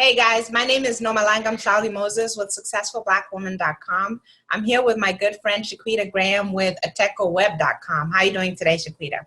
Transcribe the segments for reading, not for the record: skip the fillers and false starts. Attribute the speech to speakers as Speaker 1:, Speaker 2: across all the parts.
Speaker 1: Hey guys, my name is Nomalanga Mhlauli-Moses with SuccessfulBlackWoman.com. I'm here with my good friend Shaquita Graham with AtecoWeb.com. How are you doing today, Shaquita?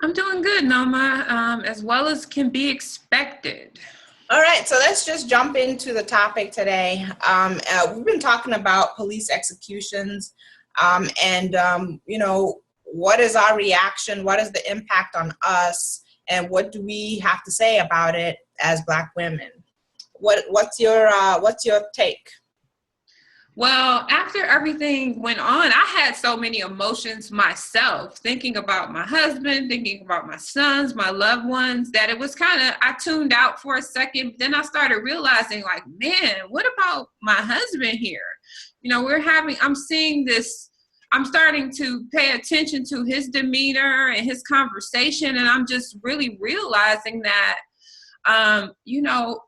Speaker 2: I'm doing good, Noma, as well as can be expected.
Speaker 1: All right, so let's just jump into the topic today. We've been talking about police executions what is our reaction? What is the impact on us? And what do we have to say about it as Black women? What's your take?
Speaker 2: Well, after everything went on, I had so many emotions myself, thinking about my husband, thinking about my sons, my loved ones, that it was I tuned out for a second. Then I started realizing, like, man, what about my husband here? I'm seeing this, I'm starting to pay attention to his demeanor and his conversation, and I'm just really realizing that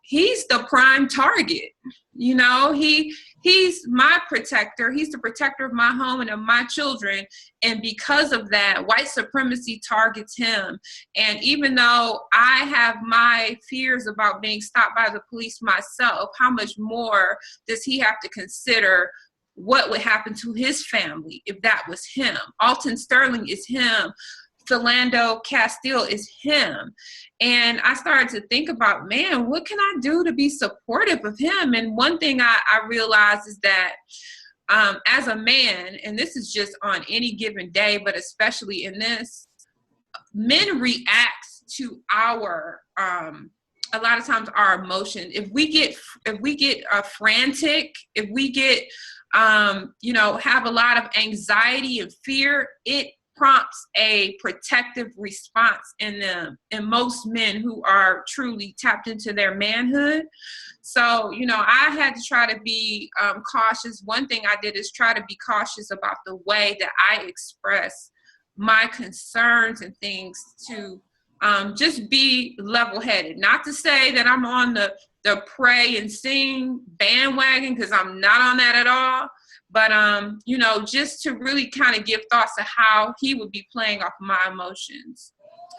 Speaker 2: he's the prime target. He's my protector. He's the protector of my home and of my children. And because of that, white supremacy targets him. And even though I have my fears about being stopped by the police myself, how much more does he have to consider what would happen to his family if that was him? Alton Sterling is him. Philando Castile is him. And I started to think about, man, what can I do to be supportive of him? And one thing I realized is that as a man, and this is just on any given day, but especially in this, men react to our a lot of times our emotions. If we get frantic, if we get have a lot of anxiety and fear, it prompts a protective response in them, in most men who are truly tapped into their manhood. So, I had to try to be cautious. One thing I did is try to be cautious about the way that I express my concerns and things to just be level-headed. Not to say that I'm on the pray and sing bandwagon, because I'm not on that at all. But, just to really kind of give thoughts to how he would be playing off my emotions.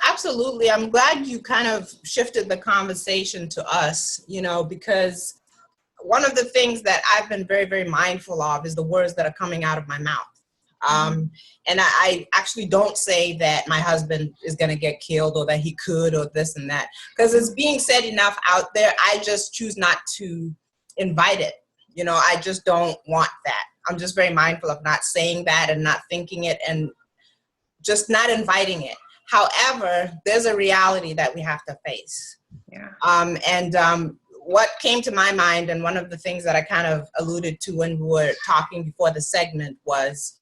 Speaker 1: Absolutely. I'm glad you kind of shifted the conversation to us, because one of the things that I've been very, very mindful of is the words that are coming out of my mouth. And I actually don't say that my husband is going to get killed or that he could or this and that, because it's being said enough out there. I just choose not to invite it. I just don't want that. I'm just very mindful of not saying that and not thinking it and just not inviting it. However, there's a reality that we have to face.
Speaker 2: Yeah.
Speaker 1: What came to my mind, and one of the things that I kind of alluded to when we were talking before the segment, was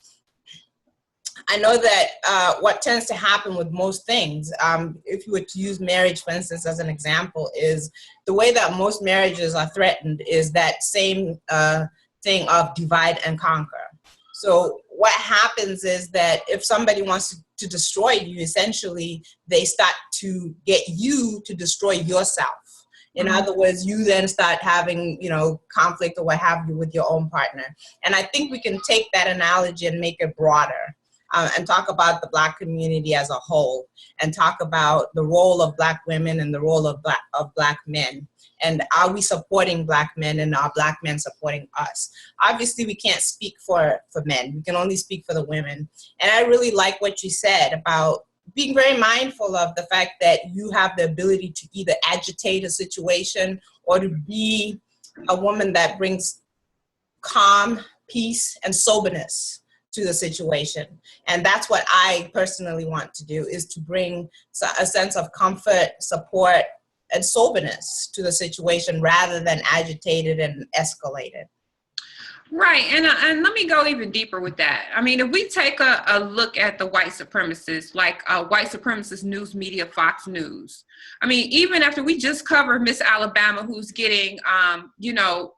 Speaker 1: I know that what tends to happen with most things, if you were to use marriage, for instance, as an example, is the way that most marriages are threatened is that same thing of divide and conquer. So what happens is that if somebody wants to destroy you, essentially, they start to get you to destroy yourself. In other words, you then start having, conflict or what have you with your own partner. And I think we can take that analogy and make it broader. And talk about the Black community as a whole, and talk about the role of Black women and the role of Black men. And are we supporting Black men, and are Black men supporting us? Obviously, we can't speak for men. We can only speak for the women. And I really like what you said about being very mindful of the fact that you have the ability to either agitate a situation or to be a woman that brings calm, peace, and soberness to the situation. And that's what I personally want to do, is to bring a sense of comfort, support, and soberness to the situation rather than agitated and escalated.
Speaker 2: Right. And let me go even deeper with that. I mean, if we take a look at the white supremacists, like white supremacist news media, Fox News. I mean, even after we just covered Miss Alabama, who's getting,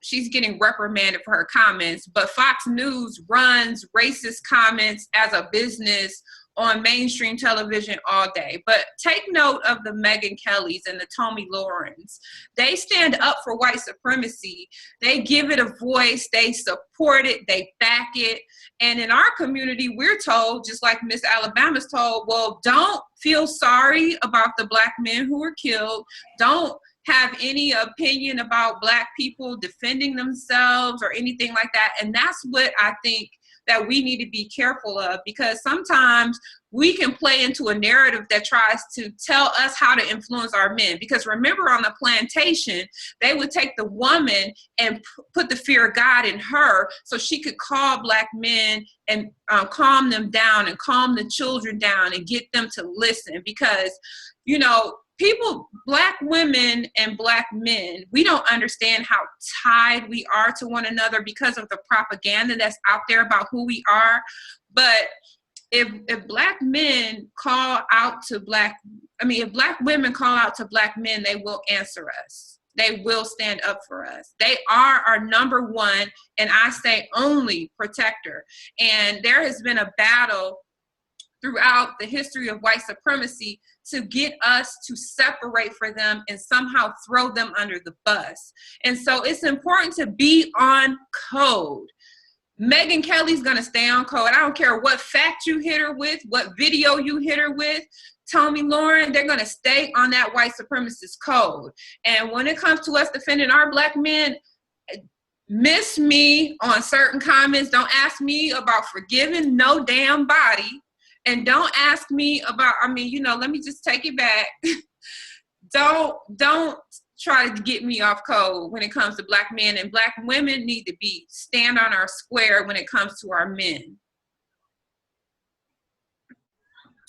Speaker 2: she's getting reprimanded for her comments, but Fox News runs racist comments as a business on mainstream television all day. But take note of the Megyn Kellys and the Tomi Lahrens. They stand up for white supremacy. They give it a voice. They support it. They back it. And in our community, we're told, just like Miss Alabama's told, well, don't feel sorry about the Black men who were killed. Don't have any opinion about Black people defending themselves or anything like that. And that's what I think that we need to be careful of, because sometimes we can play into a narrative that tries to tell us how to influence our men. Because remember, on the plantation, they would take the woman and put the fear of God in her so she could call Black men and calm them down and calm the children down and get them to listen. Because, you know, people, Black women and Black men, we don't understand how tied we are to one another because of the propaganda that's out there about who we are. But if Black men call out to if Black women call out to Black men, they will answer us. They will stand up for us. They are our number one, and I say only, protector. And there has been a battle throughout the history of white supremacy to get us to separate for them and somehow throw them under the bus. And so it's important to be on code. Megyn Kelly's gonna stay on code. I don't care what fact you hit her with, what video you hit her with. Tommy Lauren, they're gonna stay on that white supremacist code. And when it comes to us defending our Black men, miss me on certain comments. Don't ask me about forgiving no damn body. And don't ask me about, let me just take it back. Don't try to get me off code when it comes to Black men, and Black women need to stand on our square when it comes to our men.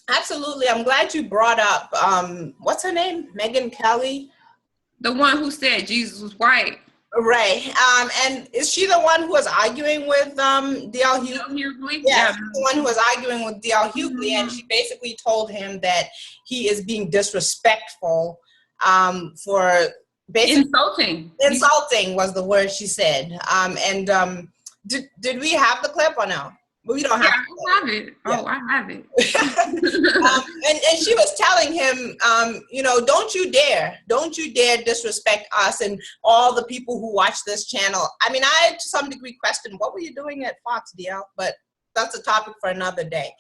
Speaker 1: Absolutely. I'm glad you brought up, what's her name? Megyn Kelly?
Speaker 2: The one who said Jesus was white.
Speaker 1: Right. And is she the one who was arguing with D.L. Hughley? Yeah, she's the one who was arguing with D.L. Hughley, and she basically told him that he is being disrespectful for basically insulting was the word she said. Did we have the clip or no? We don't have.
Speaker 2: Yeah, I have it. Yeah. Oh, I have it.
Speaker 1: And she was telling him, don't you dare disrespect us and all the people who watch this channel. I mean, I to some degree questioned, what were you doing at Fox, DL? But that's a topic for another day.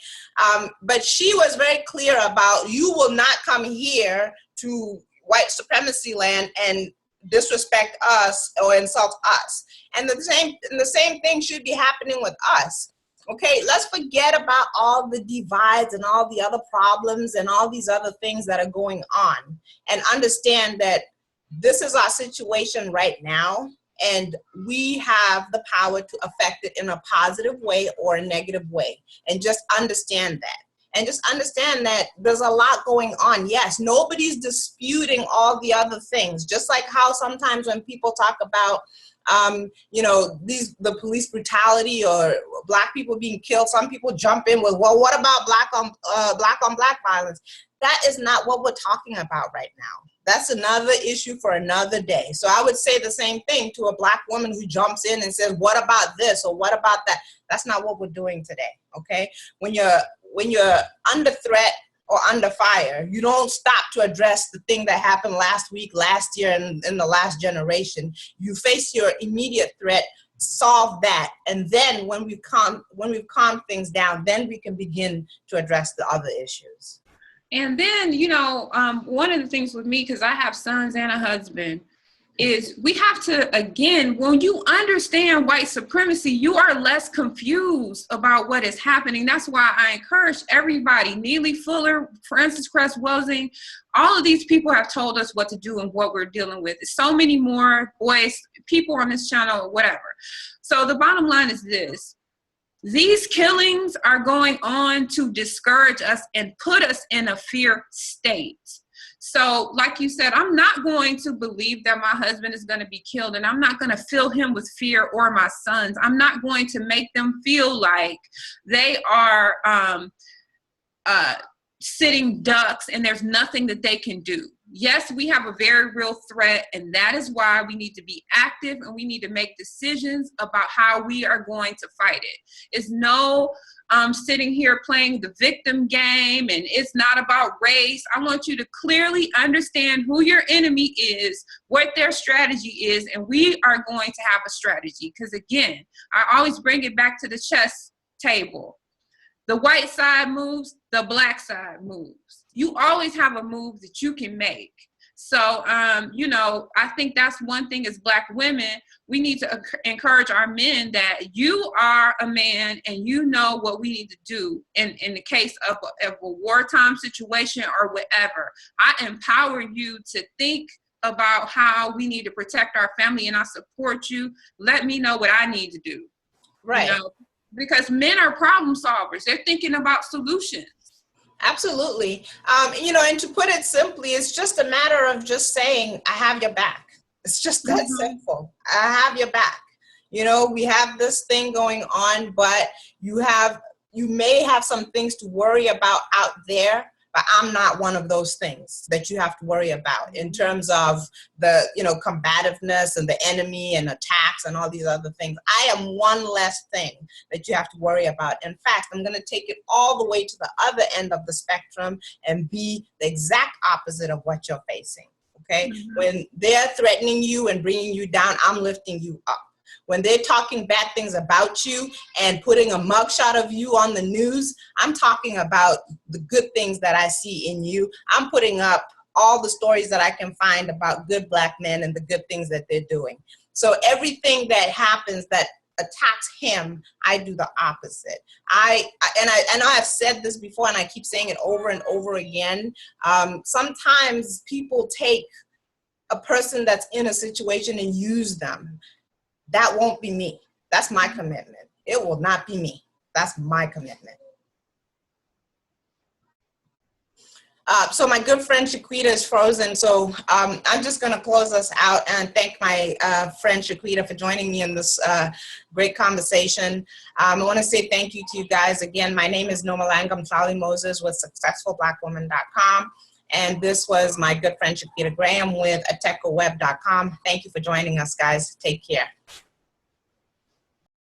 Speaker 1: But she was very clear about, you will not come here to white supremacy land and disrespect us or insult us. And the same thing should be happening with us. Okay, let's forget about all the divides and all the other problems and all these other things that are going on, and understand that this is our situation right now, and we have the power to affect it in a positive way or a negative way. And just understand that. And just understand that there's a lot going on. Yes, nobody's disputing all the other things. Just like how sometimes when people talk about the police brutality or Black people being killed, some people jump in with, well, what about black on black violence? That is not what we're talking about right now. That's another issue for another day. So I would say the same thing to a Black woman who jumps in and says, what about this or what about that? That's not what we're doing today. Okay, when you're under threat or under fire, you don't stop to address the thing that happened last week, last year, and in the last generation. You face your immediate threat, solve that, and then when we've calmed things down, then we can begin to address the other issues.
Speaker 2: And then, one of the things with me, because I have sons and a husband, is we have to, again, when you understand white supremacy, you are less confused about what is happening. That's why I encourage everybody, Neely Fuller, Frances Cress Welsing, all of these people have told us what to do and what we're dealing with. So many more voice people on this channel, whatever. So the bottom line is this. These killings are going on to discourage us and put us in a fear state. So like you said, I'm not going to believe that my husband is going to be killed, and I'm not going to fill him with fear, or my sons. I'm not going to make them feel like they are sitting ducks and there's nothing that they can do. Yes, we have a very real threat, and that is why we need to be active and we need to make decisions about how we are going to fight it. It's no sitting here playing the victim game, and it's not about race. I want you to clearly understand who your enemy is, what their strategy is, and we are going to have a strategy. Because again, I always bring it back to the chess table. The white side moves, the black side moves. You always have a move that you can make. So, you know, I think that's one thing as Black women, we need to encourage our men that you are a man and you know what we need to do in the case of a wartime situation or whatever. I empower you to think about how we need to protect our family, and I support you. Let me know what I need to do.
Speaker 1: Right.
Speaker 2: You know, because men are problem solvers. They're thinking about solutions.
Speaker 1: Absolutely. You know, and to put it simply, it's just a matter of just saying, I have your back. It's just that simple. I have your back. You know, we have this thing going on, but you may have some things to worry about out there, but I'm not one of those things that you have to worry about in terms of the, you know, combativeness and the enemy and attacks and all these other things. I am one less thing that you have to worry about. In fact, I'm going to take it all the way to the other end of the spectrum and be the exact opposite of what you're facing. Okay? When they're threatening you and bringing you down, I'm lifting you up. When they're talking bad things about you and putting a mugshot of you on the news, I'm talking about the good things that I see in you. I'm putting up all the stories that I can find about good Black men and the good things that they're doing. So everything that happens that attacks him, I do the opposite. I know I've said this before and I keep saying it over and over again. Sometimes people take a person that's in a situation and use them. That won't be me. That's my commitment. It will not be me. That's my commitment. So my good friend Shaquita is frozen. So I'm just going to close us out and thank my friend Shaquita for joining me in this great conversation. I want to say thank you to you guys. Again, my name is Nomalanga Mhlauli-Moses with SuccessfulBlackWoman.com. And this was my good friend Shaquita Graham with AtecoWeb.com. Thank you for joining us, guys. Take care.